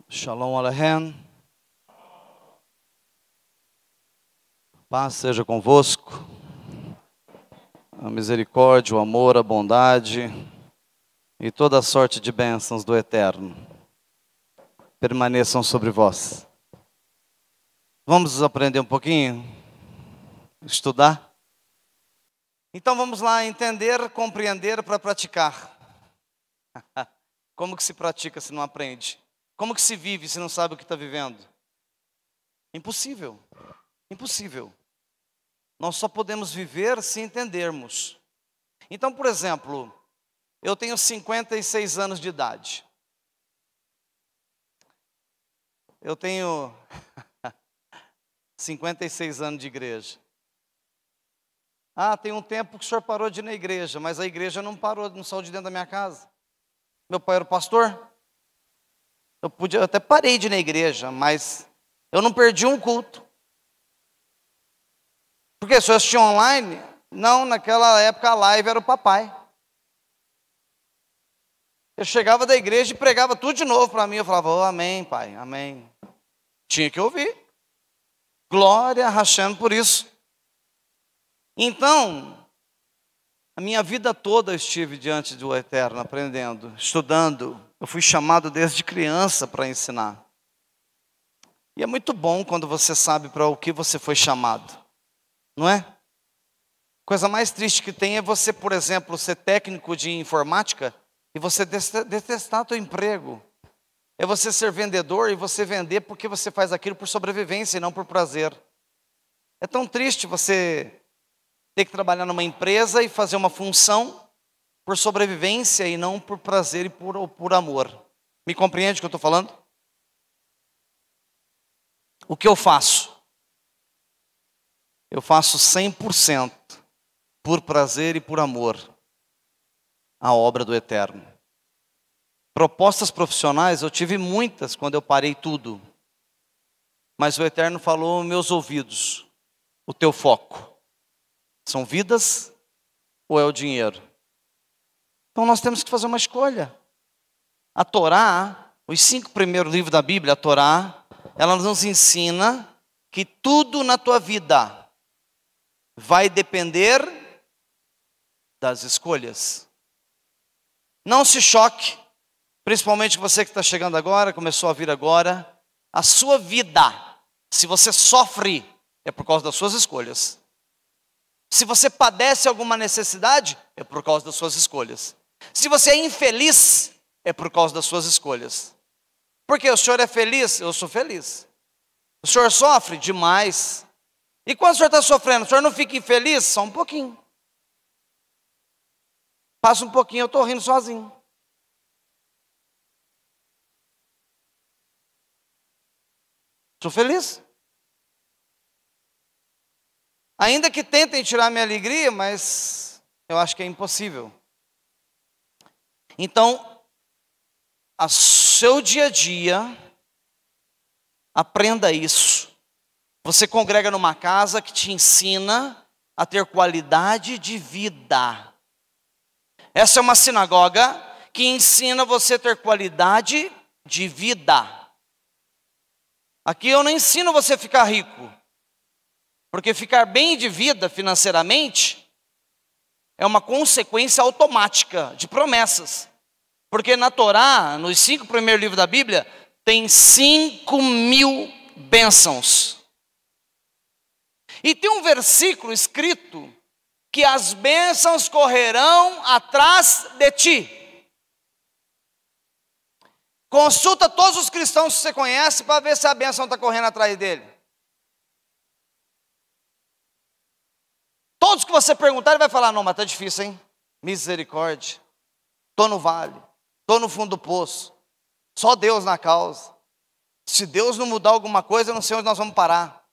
Shalom Aleichem. Paz seja convosco. A misericórdia, o amor, a bondade e toda a sorte de bênçãos do Eterno permaneçam sobre vós. Vamos aprender um pouquinho? Estudar? Então vamos lá, entender, compreender para praticar. Como que se pratica se não aprende? Como que se vive se não sabe o que está vivendo? Impossível. Impossível. Nós só podemos viver se entendermos. Então, por exemplo, eu tenho 56 anos de idade. Eu tenho 56 anos de igreja. Tem um tempo que o senhor parou de ir na igreja, mas a igreja não parou, não saiu de dentro da minha casa. Meu pai era o pastor. Eu até parei de ir na igreja, mas eu não perdi um culto. Porque se eu assistia online, não, naquela época a live era o papai. Eu chegava da igreja e pregava tudo de novo para mim. Eu falava, amém, pai, amém. Tinha que ouvir. Glória a Hashem por isso. Então, a minha vida toda eu estive diante do Eterno, aprendendo, estudando. Eu fui chamado desde criança para ensinar. E é muito bom quando você sabe para o que você foi chamado. Não é? Coisa mais triste que tem é você, por exemplo, ser técnico de informática e você detestar o seu emprego. É você ser vendedor e você vender porque você faz aquilo por sobrevivência e não por prazer. É tão triste você ter que trabalhar numa empresa e fazer uma função por sobrevivência e não por prazer e por amor. Me compreende o que eu estou falando? O que eu faço? Eu faço 100% por prazer e por amor a obra do Eterno. Propostas profissionais eu tive muitas quando eu parei tudo. Mas o Eterno falou aos meus ouvidos, o teu foco são vidas ou é o dinheiro? Então nós temos que fazer uma escolha. A Torá, os 5 primeiros livros da Bíblia, a Torá, ela nos ensina que tudo na tua vida vai depender das escolhas. Não se choque, principalmente você que está chegando agora, começou a vir agora. A sua vida, se você sofre, é por causa das suas escolhas. Se você padece alguma necessidade, é por causa das suas escolhas. Se você é infeliz, é por causa das suas escolhas. Porque o senhor é feliz? Eu sou feliz. O senhor sofre? Demais. E quando o senhor está sofrendo, o senhor não fica infeliz? Só um pouquinho. Passa um pouquinho, eu estou rindo sozinho. Sou feliz. Ainda que tentem tirar minha alegria, mas eu acho que é impossível. Então, a seu dia a dia, aprenda isso. Você congrega numa casa que te ensina a ter qualidade de vida. Essa é uma sinagoga que ensina você a ter qualidade de vida. Aqui eu não ensino você a ficar rico. Porque ficar bem de vida financeiramente é uma consequência automática de promessas. Porque na Torá, nos 5 primeiros livros da Bíblia, tem 5.000 bênçãos. E tem um versículo escrito que as bênçãos correrão atrás de ti. Consulta todos os cristãos que você conhece para ver se a bênção está correndo atrás dele. Todos que você perguntar, ele vai falar, não, mas está difícil, hein? Misericórdia. Estou no vale, estou no fundo do poço. Só Deus na causa. Se Deus não mudar alguma coisa, eu não sei onde nós vamos parar.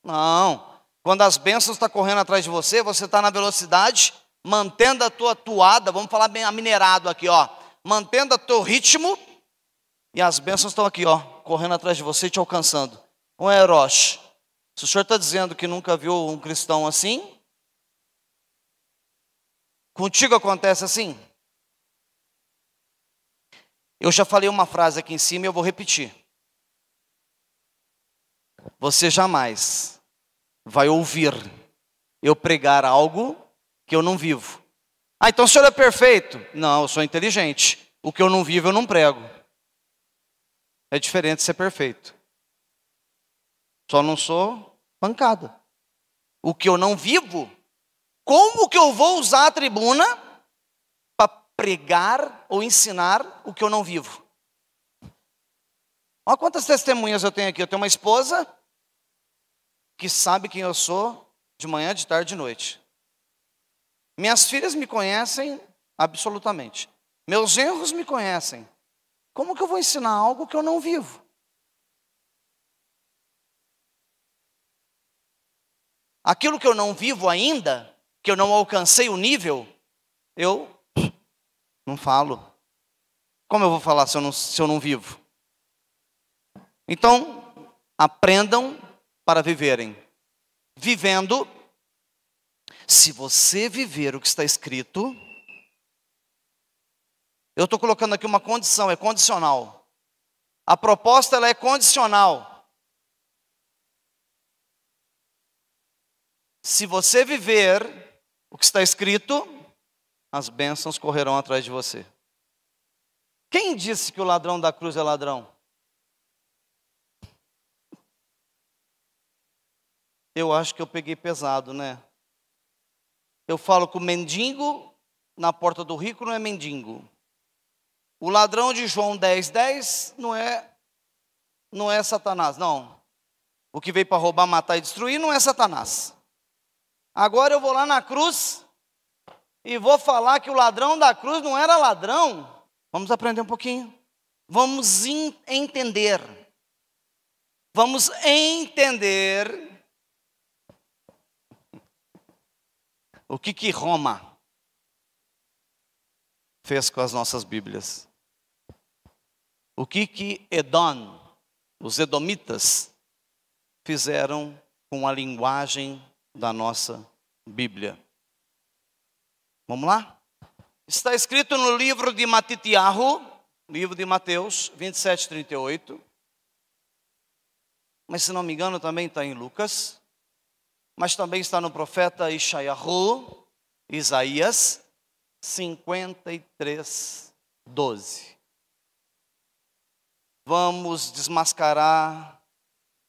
Não. Quando as bênçãos estão correndo atrás de você, você está na velocidade mantendo a tua toada, vamos falar bem aminerado aqui, ó, mantendo o teu ritmo, e as bênçãos estão aqui, ó, correndo atrás de você e te alcançando. Um erosh. Se o senhor está dizendo que nunca viu um cristão assim, contigo acontece assim? Eu já falei uma frase aqui em cima e eu vou repetir. Você jamais vai ouvir eu pregar algo que eu não vivo. Ah, então o senhor é perfeito? Não, eu sou inteligente. O que eu não vivo, eu não prego. É diferente de ser perfeito. Só não sou pancada. O que eu não vivo, como que eu vou usar a tribuna para pregar ou ensinar o que eu não vivo? Olha quantas testemunhas eu tenho aqui. Eu tenho uma esposa que sabe quem eu sou de manhã, de tarde, de noite. Minhas filhas me conhecem absolutamente. Meus genros me conhecem. Como que eu vou ensinar algo que eu não vivo? Aquilo que eu não vivo ainda, que eu não alcancei o nível, eu não falo. Como eu vou falar se eu não vivo? Então, aprendam para viverem. Vivendo, se você viver o que está escrito, eu estou colocando aqui uma condição, é condicional. A proposta ela é condicional. Se você viver o que está escrito, as bênçãos correrão atrás de você. Quem disse que o ladrão da cruz é ladrão? Eu acho que eu peguei pesado, né? Eu falo que o mendigo na porta do rico não é mendigo. O ladrão de João 10:10 não é Satanás, não. O que veio para roubar, matar e destruir não é Satanás. Agora eu vou lá na cruz e vou falar que o ladrão da cruz não era ladrão. Vamos aprender um pouquinho. Vamos entender. Vamos entender o que Roma fez com as nossas Bíblias. O que Edom, os edomitas, fizeram com a linguagem da nossa Bíblia. Vamos lá? Está escrito no livro de Matitiahu, livro de Mateus 27:38. Mas se não me engano também está em Lucas. Mas também está no profeta Isaías 53:12. Vamos desmascarar,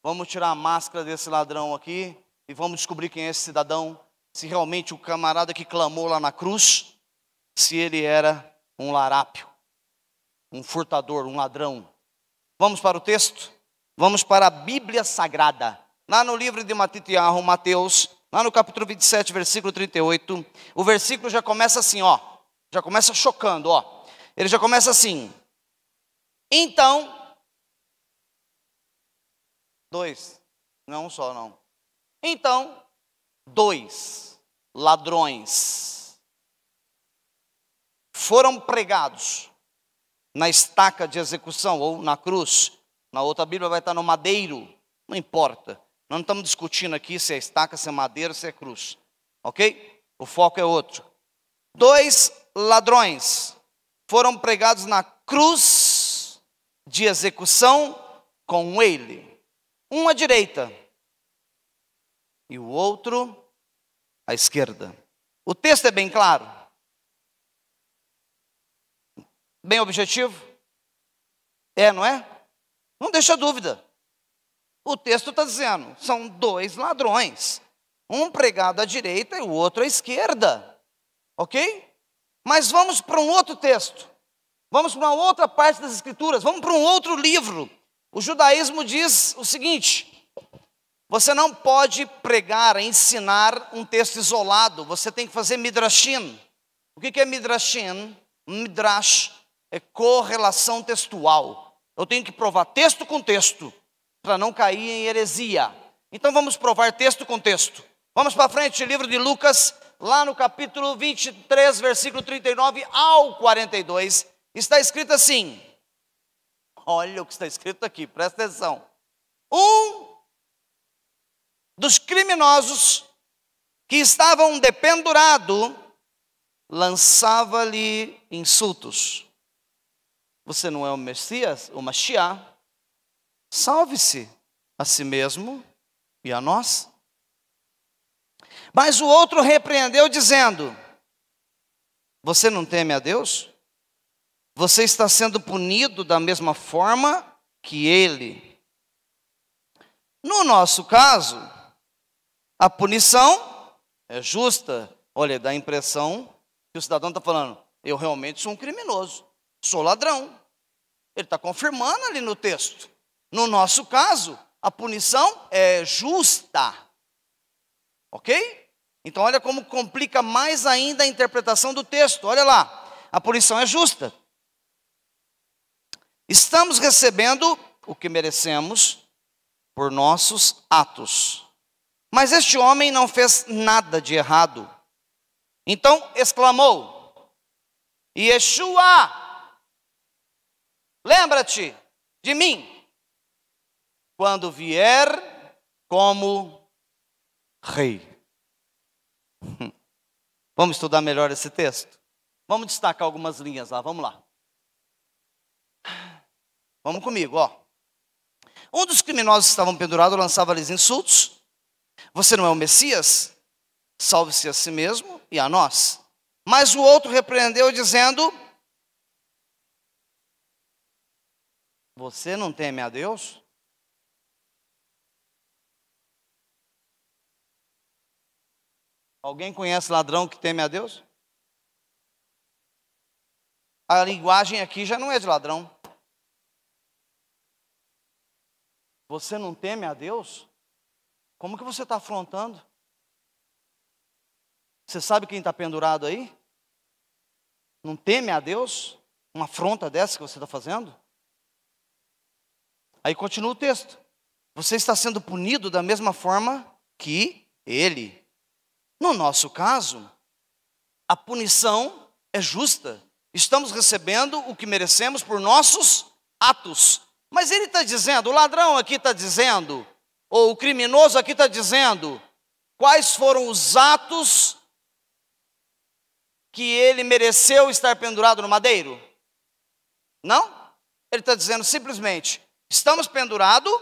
vamos tirar a máscara desse ladrão aqui e vamos descobrir quem é esse cidadão, se realmente o camarada que clamou lá na cruz, se ele era um larápio, um furtador, um ladrão. Vamos para o texto? Vamos para a Bíblia Sagrada. Lá no livro de Matitiahu, Mateus, lá no capítulo 27, versículo 38, o versículo já começa assim, ó. Já começa chocando, ó. Ele já começa assim. Então, dois, não um só, não. Então, 2 ladrões foram pregados na estaca de execução ou na cruz. Na outra Bíblia vai estar no madeiro, não importa. Nós não estamos discutindo aqui se é estaca, se é madeira, se é cruz. Ok? O foco é outro. 2 ladrões foram pregados na cruz de execução com ele. Um à direita e o outro à esquerda. O texto é bem claro. Bem objetivo. É, não é? Não deixa dúvida. O texto está dizendo, são 2 ladrões. Um pregado à direita e o outro à esquerda. Ok? Mas vamos para um outro texto. Vamos para uma outra parte das Escrituras. Vamos para um outro livro. O judaísmo diz o seguinte: você não pode pregar, ensinar um texto isolado. Você tem que fazer midrashim. O que é midrashim? Midrash é correlação textual. Eu tenho que provar texto com texto, para não cair em heresia. Então vamos provar texto com texto. Vamos para frente, livro de Lucas, lá no capítulo 23, versículo 39 ao 42, está escrito assim, olha o que está escrito aqui, presta atenção. Um dos criminosos que estavam dependurado lançava-lhe insultos. Você não é o Messias, o Mashiach? Salve-se a si mesmo e a nós. Mas o outro repreendeu dizendo, você não teme a Deus? Você está sendo punido da mesma forma que ele. No nosso caso, a punição é justa. Olha, dá a impressão que o cidadão está falando, eu realmente sou um criminoso, sou ladrão. Ele está confirmando ali no texto. No nosso caso, a punição é justa. Ok? Então olha como complica mais ainda a interpretação do texto. Olha lá, a punição é justa. Estamos recebendo o que merecemos por nossos atos. Mas este homem não fez nada de errado. Então exclamou, Yeshua, lembra-te de mim, quando vier como rei. Vamos estudar melhor esse texto? Vamos destacar algumas linhas lá, vamos lá. Vamos comigo, ó. Um dos criminosos que estavam pendurados lançava-lhes insultos. Você não é o Messias? Salve-se a si mesmo e a nós. Mas o outro repreendeu dizendo, você não teme a Deus? Alguém conhece ladrão que teme a Deus? A linguagem aqui já não é de ladrão. Você não teme a Deus? Como que você está afrontando? Você sabe quem está pendurado aí? Não teme a Deus? Uma afronta dessa que você está fazendo? Aí continua o texto. Você está sendo punido da mesma forma que ele. No nosso caso, a punição é justa. Estamos recebendo o que merecemos por nossos atos. Mas ele está dizendo, o ladrão aqui está dizendo, ou o criminoso aqui está dizendo, quais foram os atos que ele mereceu estar pendurado no madeiro? Não? Ele está dizendo simplesmente, estamos pendurados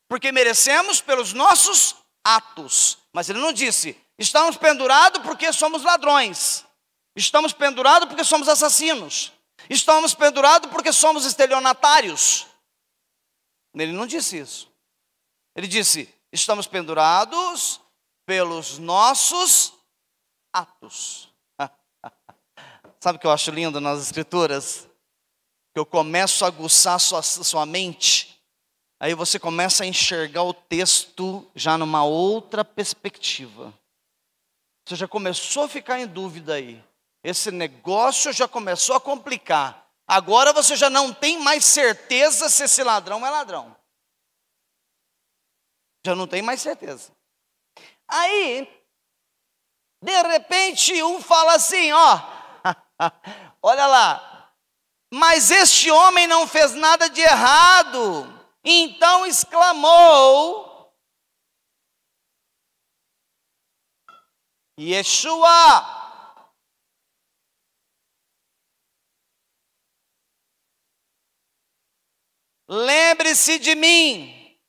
porque merecemos pelos nossos atos. Mas ele não disse, estamos pendurados porque somos ladrões. Estamos pendurados porque somos assassinos. Estamos pendurados porque somos estelionatários. Ele não disse isso. Ele disse, estamos pendurados pelos nossos atos. Sabe o que eu acho lindo nas escrituras? Que eu começo a aguçar sua mente. Aí você começa a enxergar o texto já numa outra perspectiva. Você já começou a ficar em dúvida aí. Esse negócio já começou a complicar. Agora você já não tem mais certeza se esse ladrão é ladrão. Já não tem mais certeza. Aí, de repente, um fala assim, ó. Olha lá. Mas este homem não fez nada de errado. Então exclamou, Yeshua. Lembre-se de mim,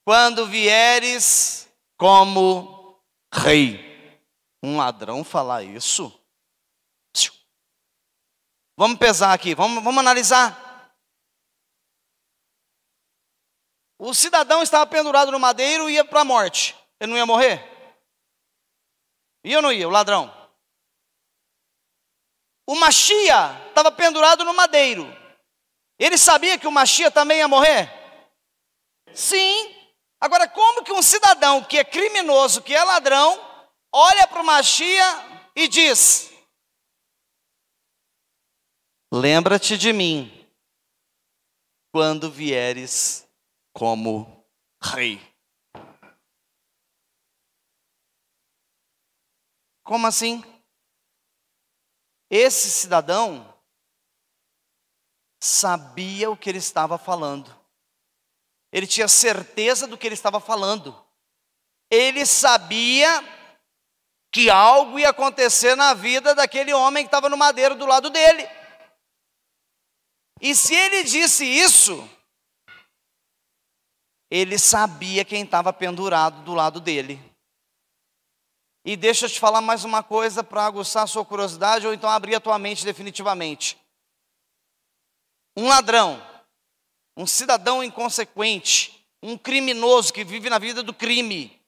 quando vieres como rei. Um ladrão falar isso? Vamos pesar aqui, vamos analisar. O cidadão estava pendurado no madeiro e ia para a morte. Ele não ia morrer? Ia ou não ia, o ladrão? O Mashiach estava pendurado no madeiro. Ele sabia que o Mashiach também ia morrer? Sim. Agora, como que um cidadão que é criminoso, que é ladrão, olha para o Mashiach e diz, lembra-te de mim, quando vieres como rei. Como assim? Esse cidadão sabia o que ele estava falando. Ele tinha certeza do que ele estava falando. Ele sabia que algo ia acontecer na vida daquele homem que estava no madeiro do lado dele. E se ele disse isso, ele sabia quem estava pendurado do lado dele. E deixa eu te falar mais uma coisa para aguçar a sua curiosidade, ou então abrir a tua mente definitivamente. Um ladrão, um cidadão inconsequente, um criminoso que vive na vida do crime,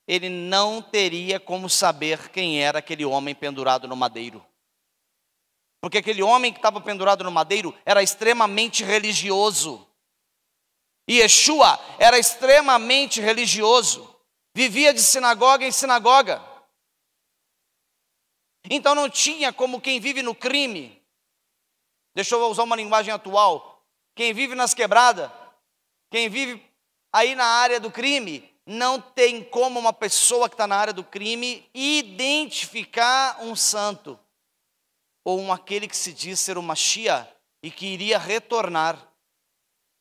ele não teria como saber quem era aquele homem pendurado no madeiro. Porque aquele homem que estava pendurado no madeiro era extremamente religioso. E Yeshua era extremamente religioso. Vivia de sinagoga em sinagoga. Então não tinha como quem vive no crime. Deixa eu usar uma linguagem atual. Quem vive nas quebradas, quem vive aí na área do crime, não tem como uma pessoa que está na área do crime identificar um santo. Ou aquele que se diz ser o Mashiach e que iria retornar.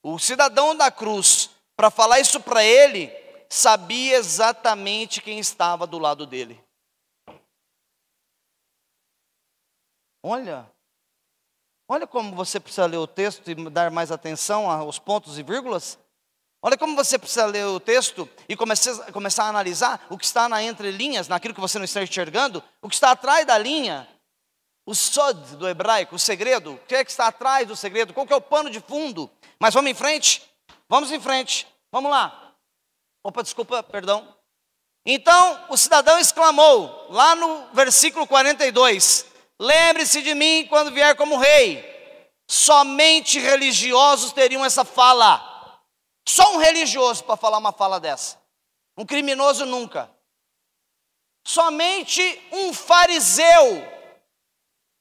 O cidadão da cruz, para falar isso para ele, sabia exatamente quem estava do lado dele. Olha como você precisa ler o texto e dar mais atenção aos pontos e vírgulas. Olha como você precisa ler o texto e começar a analisar o que está na entrelinhas, naquilo que você não está enxergando, o que está atrás da linha, o sod do hebraico, o segredo, o que é que está atrás do segredo, qual que é o pano de fundo. Mas vamos em frente? Vamos em frente, vamos lá. Opa, desculpa, perdão. Então o cidadão exclamou, lá no versículo 42, lembre-se de mim quando vier como rei. Somente religiosos teriam essa fala. Só um religioso para falar uma fala dessa. Um criminoso nunca. Somente um fariseu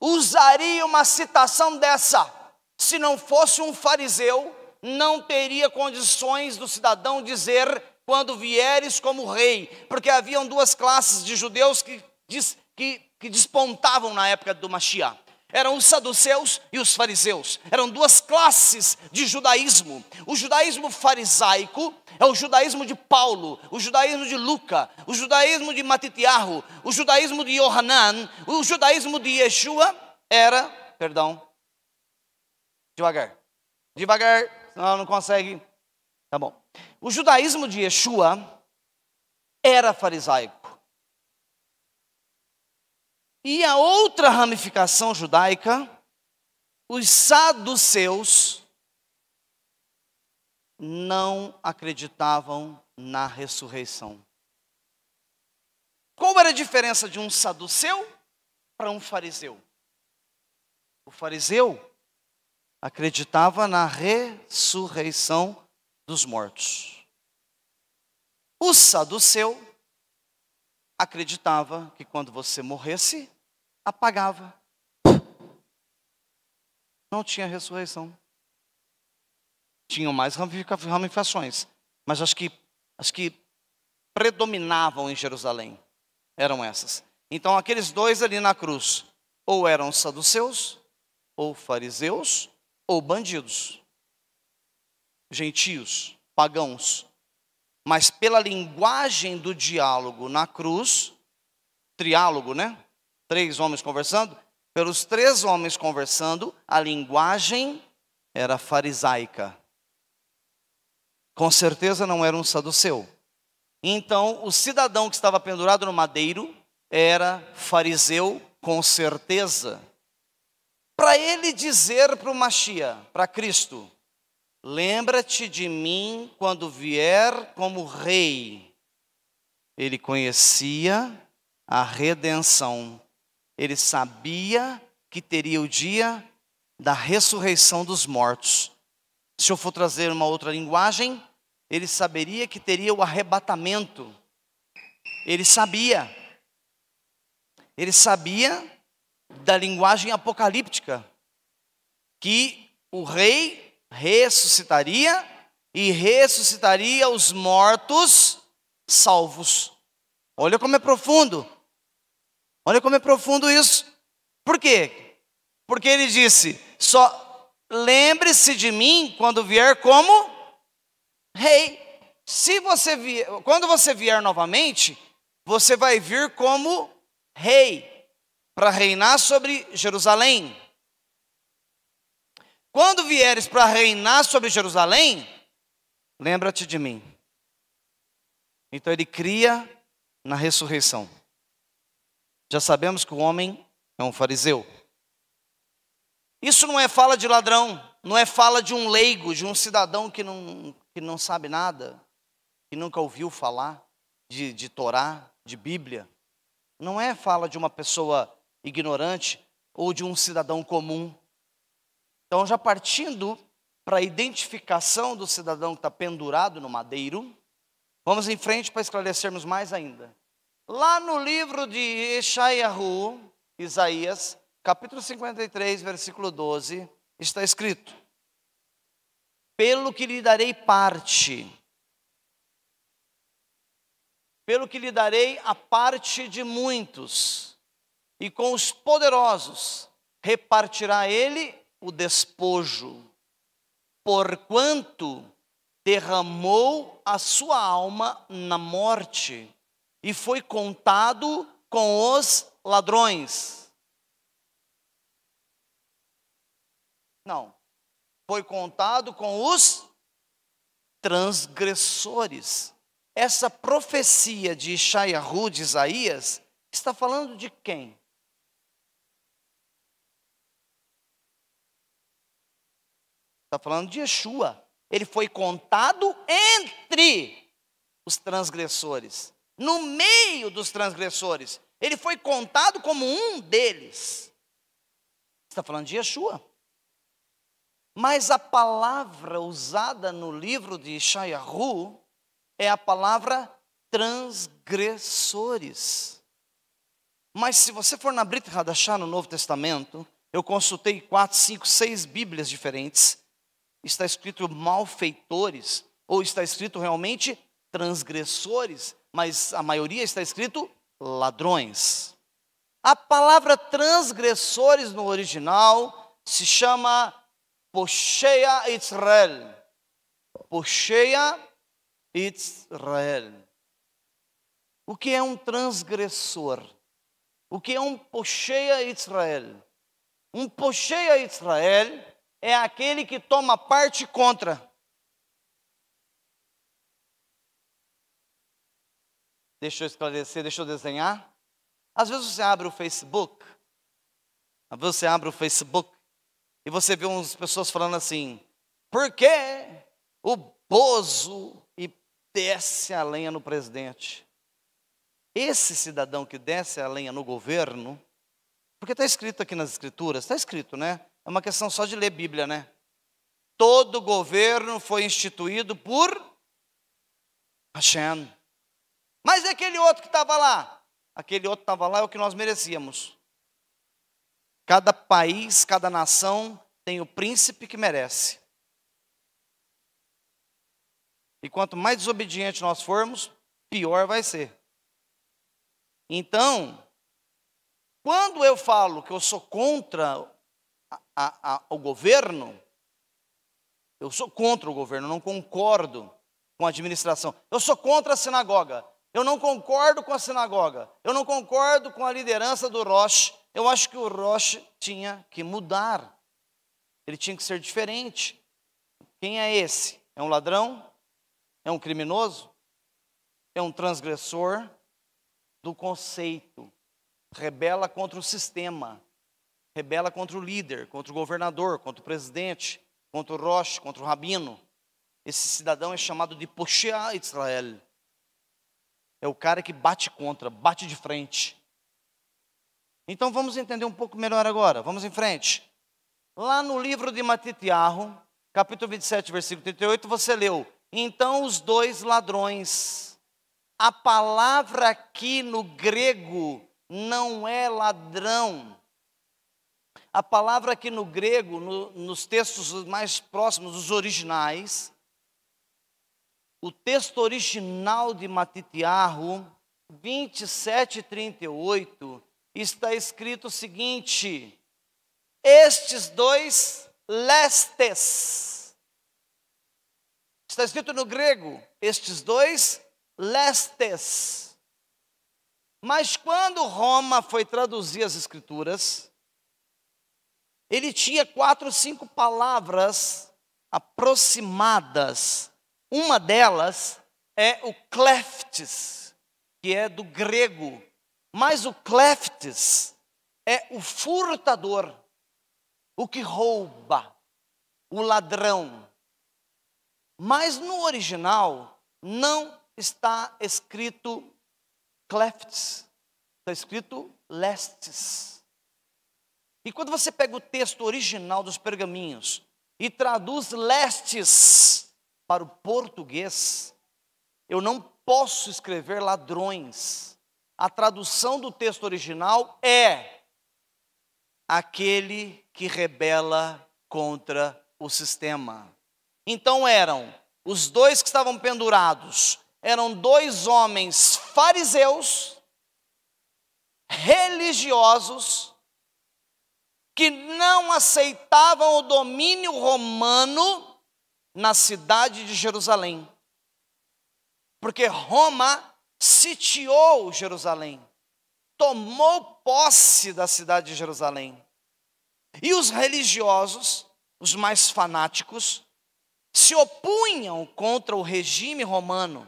usaria uma citação dessa. Se não fosse um fariseu, não teria condições do cidadão dizer quando vieres como rei. Porque haviam duas classes de judeus que despontavam na época do Mashiach. Eram os saduceus e os fariseus. Eram duas classes de judaísmo. O judaísmo farisaico é o judaísmo de Paulo, o judaísmo de Lucas, o judaísmo de Matitiahu, o judaísmo de Yohanan, o judaísmo de Yeshua era, devagar, senão não consegue, tá bom. O judaísmo de Yeshua era farisaico. E a outra ramificação judaica, os saduceus, não acreditavam na ressurreição. Qual era a diferença de um saduceu para um fariseu? O fariseu acreditava na ressurreição dos mortos. O saduceu acreditava que quando você morresse, apagava. Não tinha ressurreição. Tinham mais ramificações, mas as que predominavam em Jerusalém eram essas. Então aqueles dois ali na cruz, ou eram saduceus, ou fariseus, ou bandidos, gentios, pagãos. Mas pela linguagem do diálogo na cruz, triálogo, né? 3 homens conversando, pelos 3 homens conversando, a linguagem era farisaica. Com certeza não era um saduceu. Então, o cidadão que estava pendurado no madeiro era fariseu, com certeza. Para ele dizer para o Mashiach, para Cristo, lembra-te de mim quando vier como rei. Ele conhecia a redenção. Ele sabia que teria o dia da ressurreição dos mortos. Se eu for trazer uma outra linguagem, ele saberia que teria o arrebatamento. Ele sabia. Ele sabia da linguagem apocalíptica, que o rei ressuscitaria e ressuscitaria os mortos salvos. Olha como é profundo. Olha como é profundo isso. Por quê? Porque ele disse, só lembre-se de mim quando vier como rei. Quando você vier novamente, você vai vir como rei, para reinar sobre Jerusalém. Quando vieres para reinar sobre Jerusalém, lembra-te de mim. Então ele cria na ressurreição. Já sabemos que o homem é um fariseu. Isso não é fala de ladrão, não é fala de um leigo, de um cidadão que não sabe nada, que nunca ouviu falar de Torá, de Bíblia. Não é fala de uma pessoa ignorante ou de um cidadão comum. Então, já partindo para a identificação do cidadão que está pendurado no madeiro, vamos em frente para esclarecermos mais ainda. Lá no livro de Isaías, capítulo 53, versículo 12, está escrito: pelo que lhe darei parte, pelo que lhe darei a parte de muitos, e com os poderosos repartirá ele o despojo, porquanto derramou a sua alma na morte e foi contado com os ladrões. Não, foi contado com os transgressores. Essa profecia de Yeshayahu, de Isaías, está falando de quem? Está falando de Yeshua. Ele foi contado entre os transgressores, no meio dos transgressores. Ele foi contado como um deles. Está falando de Yeshua. Mas a palavra usada no livro de Yeshayahu é a palavra transgressores. Mas se você for na Brit Hadashah, no Novo Testamento, eu consultei 4, 5, 6 Bíblias diferentes. Está escrito malfeitores, ou está escrito realmente transgressores, mas a maioria está escrito ladrões. A palavra transgressores no original se chama Posheia Israel. Posheia Israel. O que é um transgressor? O que é um Posheia Israel? Um Posheia Israel é aquele que toma parte contra. Deixa eu esclarecer, deixa eu desenhar. Às vezes você abre o Facebook, e você vê umas pessoas falando assim: por que o Bozo e desce a lenha no presidente? Esse cidadão que desce a lenha no governo, porque está escrito aqui nas escrituras, está escrito, né? É uma questão só de ler Bíblia, né? Todo governo foi instituído por Hashem. Mas é aquele outro que estava lá. Aquele outro que estava lá é o que nós merecíamos. Cada país, cada nação tem o príncipe que merece. E quanto mais desobediente nós formos, pior vai ser. Então, quando eu falo que eu sou contra o governo, eu sou contra o governo, não concordo com a administração. Eu sou contra a sinagoga. Eu não concordo com a sinagoga. Eu não concordo com a liderança do Rosh. Eu acho que o Rosh tinha que mudar. Ele tinha que ser diferente. Quem é esse? É um ladrão? É um criminoso? É um transgressor do conceito. Rebela contra o sistema. Rebela contra o líder, contra o governador, contra o presidente, contra o Rosh, contra o rabino. Esse cidadão é chamado de Posheia Israel. É o cara que bate contra, bate de frente. Então vamos entender um pouco melhor agora. Vamos em frente. Lá no livro de Matitiahu, capítulo 27, versículo 38, você leu: então os dois ladrões. A palavra aqui no grego não é ladrão. A palavra aqui no grego, nos textos mais próximos, os originais, o texto original de Matitiahu, 27:38, está escrito o seguinte: estes dois lestes. Está escrito no grego, estes dois lestes. Mas quando Roma foi traduzir as escrituras, ele tinha 4 ou 5 palavras aproximadas. Uma delas é o kleftes, que é do grego. Mas o kleftes é o furtador, o que rouba, o ladrão. Mas no original não está escrito kleftes, está escrito lestes. E quando você pega o texto original dos pergaminhos e traduz lestes para o português, eu não posso escrever ladrões. A tradução do texto original é aquele que rebela contra o sistema. Então eram os dois que estavam pendurados, eram 2 homens fariseus, religiosos, que não aceitavam o domínio romano na cidade de Jerusalém. Porque Roma sitiou Jerusalém, tomou posse da cidade de Jerusalém. E os religiosos, os mais fanáticos, se opunham contra o regime romano.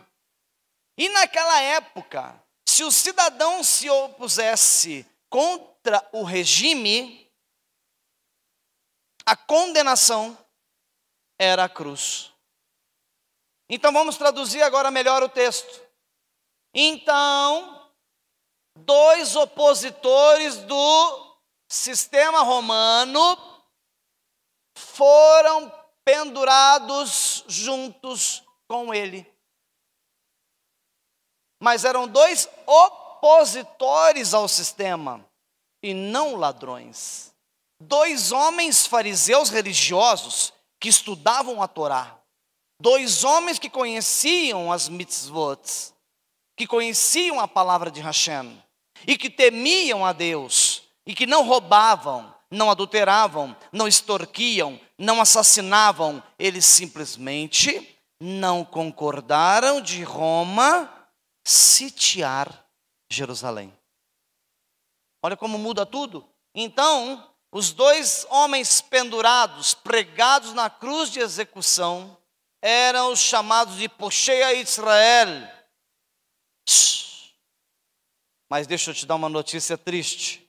E naquela época, se o cidadão se opusesse contra o regime, a condenação era a cruz. Então vamos traduzir agora melhor o texto. Então, 2 opositores do sistema romano foram pendurados juntos com ele. Mas eram 2 opositores ao sistema e não ladrões. 2 homens fariseus religiosos que estudavam a Torá. 2 homens que conheciam as mitzvot, que conheciam a palavra de Hashem e que temiam a Deus e que não roubavam, não adulteravam, não extorquiam, não assassinavam. Eles simplesmente não concordaram de Roma sitiar Jerusalém. Olha como muda tudo. Então, os 2 homens pendurados, pregados na cruz de execução, eram os chamados de Poshea Israel. Mas deixa eu te dar uma notícia triste.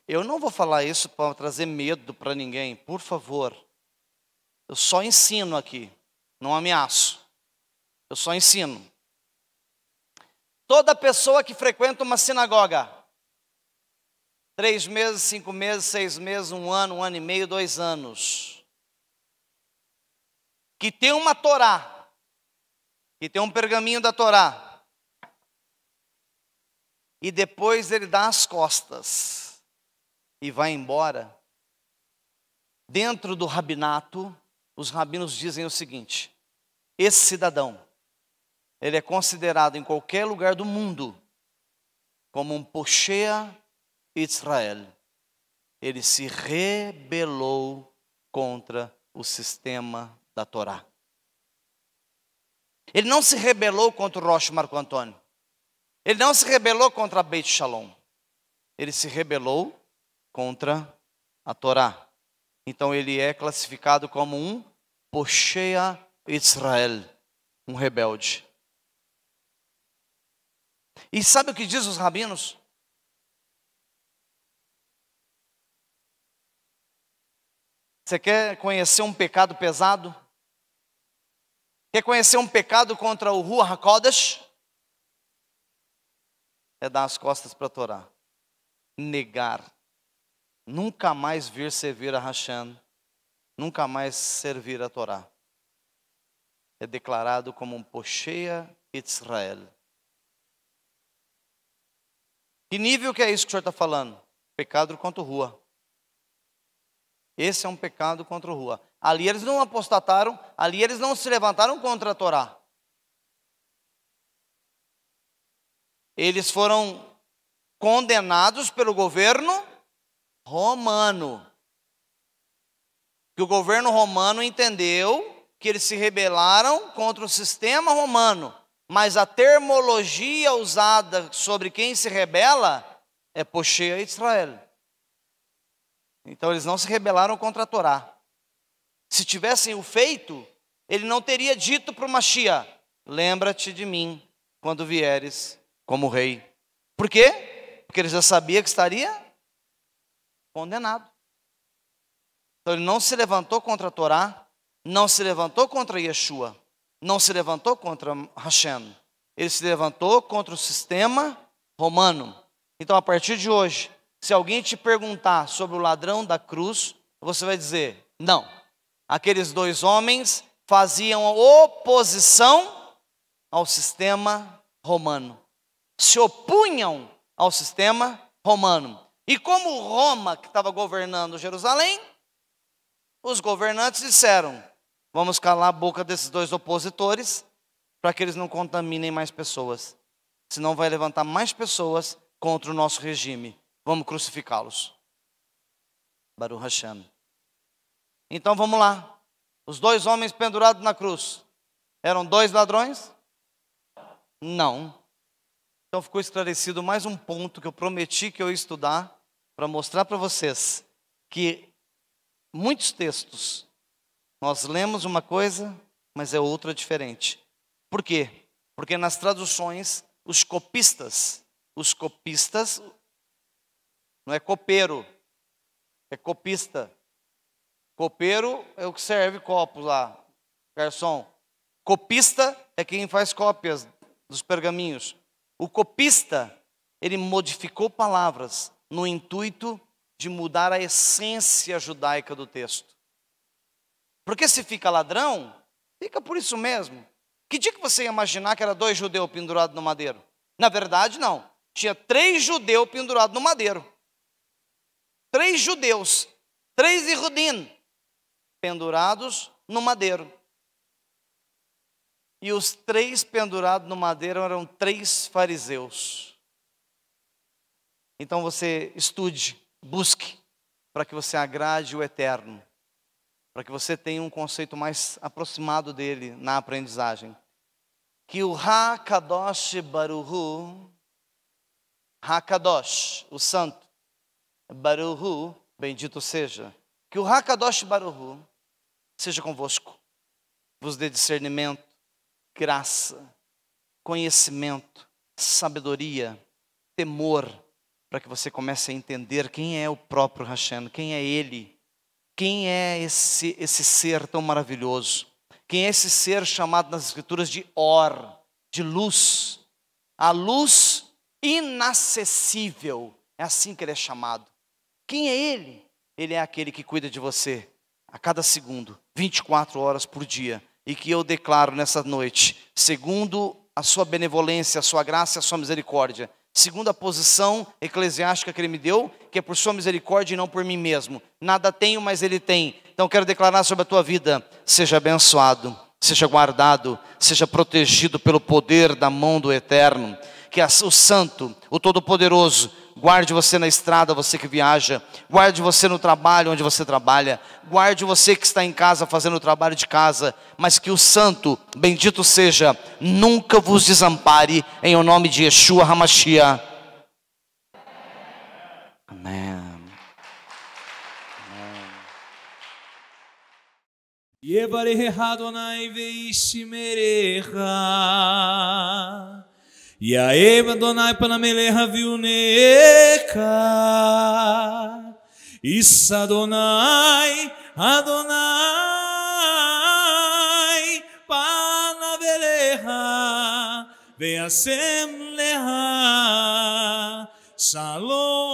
Eu não vou falar isso para trazer medo para ninguém, por favor. Eu só ensino aqui, não ameaço. Eu só ensino. Toda pessoa que frequenta uma sinagoga, 3 meses, 5 meses, 6 meses, 1 ano, 1 ano e meio, 2 anos, que tem uma Torá, que tem um pergaminho da Torá, e depois ele dá as costas e vai embora, dentro do rabinato, os rabinos dizem o seguinte: esse cidadão, ele é considerado em qualquer lugar do mundo como um Poshea Israel. Ele se rebelou contra o sistema da Torá. Ele não se rebelou contra o Rosh Marco Antônio. Ele não se rebelou contra a Beit Shalom. Ele se rebelou contra a Torá. Então ele é classificado como um Poshea Israel, um rebelde. E sabe o que diz os rabinos? Você quer conhecer um pecado pesado? Quer conhecer um pecado contra o Ruach HaKodesh? É dar as costas para a Torá. Negar. Nunca mais vir servir a Hashem. Nunca mais servir a Torá. É declarado como um Poshea Israel. Que nível que é isso que o senhor está falando? Pecado contra o Ruach. Esse é um pecado contra o Ruach. Ali eles não apostataram, ali eles não se levantaram contra a Torá. Eles foram condenados pelo governo romano. Que o governo romano entendeu que eles se rebelaram contra o sistema romano, mas a terminologia usada sobre quem se rebela é Poshea Israel. Então eles não se rebelaram contra a Torá. Se tivessem o feito, ele não teria dito para o Mashiach: lembra-te de mim quando vieres como rei. Por quê? Porque ele já sabia que estaria condenado. Então ele não se levantou contra a Torá, não se levantou contra Yeshua, não se levantou contra Hashem. Ele se levantou contra o sistema romano. Então, a partir de hoje, se alguém te perguntar sobre o ladrão da cruz, você vai dizer: não, aqueles dois homens faziam oposição ao sistema romano, se opunham ao sistema romano. E como Roma, que estava governando Jerusalém, os governantes disseram: vamos calar a boca desses dois opositores, para que eles não contaminem mais pessoas, senão vai levantar mais pessoas contra o nosso regime. Vamos crucificá-los. Baruch Hashem. Então vamos lá. Os dois homens pendurados na cruz eram dois ladrões? Não. Então ficou esclarecido mais um ponto que eu prometi que eu ia estudar, para mostrar para vocês que muitos textos nós lemos uma coisa, mas é outra diferente. Por quê? Porque nas traduções, os copistas, não é copeiro, é copista. Copeiro é o que serve copos lá, garçom. Copista é quem faz cópias dos pergaminhos. O copista, ele modificou palavras no intuito de mudar a essência judaica do texto. Porque se fica ladrão, fica por isso mesmo. Que dia que você ia imaginar que era dois judeus pendurados no madeiro? Na verdade, não. Tinha 3 judeus pendurados no madeiro. 3 judeus, 3 Yehudim, pendurados no madeiro. E os 3 pendurados no madeiro eram 3 fariseus. Então você estude, busque, para que você agrade o Eterno, para que você tenha um conceito mais aproximado dele na aprendizagem. Que o HaKadosh Baruhu, HaKadosh, o Santo, Baruhu, bendito seja, que o HaKadosh Baruhu seja convosco, vos dê discernimento, graça, conhecimento, sabedoria, temor, para que você comece a entender quem é o próprio Hashem, quem é Ele, quem é esse ser tão maravilhoso, quem é esse ser chamado nas Escrituras de Or, de luz, a luz inacessível, é assim que Ele é chamado. Quem é Ele? Ele é aquele que cuida de você a cada segundo, 24 horas por dia, e que eu declaro nessa noite, segundo a sua benevolência, a sua graça e a sua misericórdia, segundo a posição eclesiástica que Ele me deu, que é por sua misericórdia e não por mim mesmo. Nada tenho, mas Ele tem. Então quero declarar sobre a tua vida: seja abençoado, seja guardado, seja protegido pelo poder da mão do Eterno. Que o Santo, o Todo-Poderoso, guarde você na estrada, você que viaja, guarde você no trabalho onde você trabalha, guarde você que está em casa fazendo o trabalho de casa, mas que o Santo, bendito seja, nunca vos desampare, em o nome de Yeshua HaMashiach. Amém. Yevarecha Adonai veishmerecha, Yaev Adonai panamelecha viunecha, Issa Adonai, Adonai panavelecha, veasem lecha, Shalom.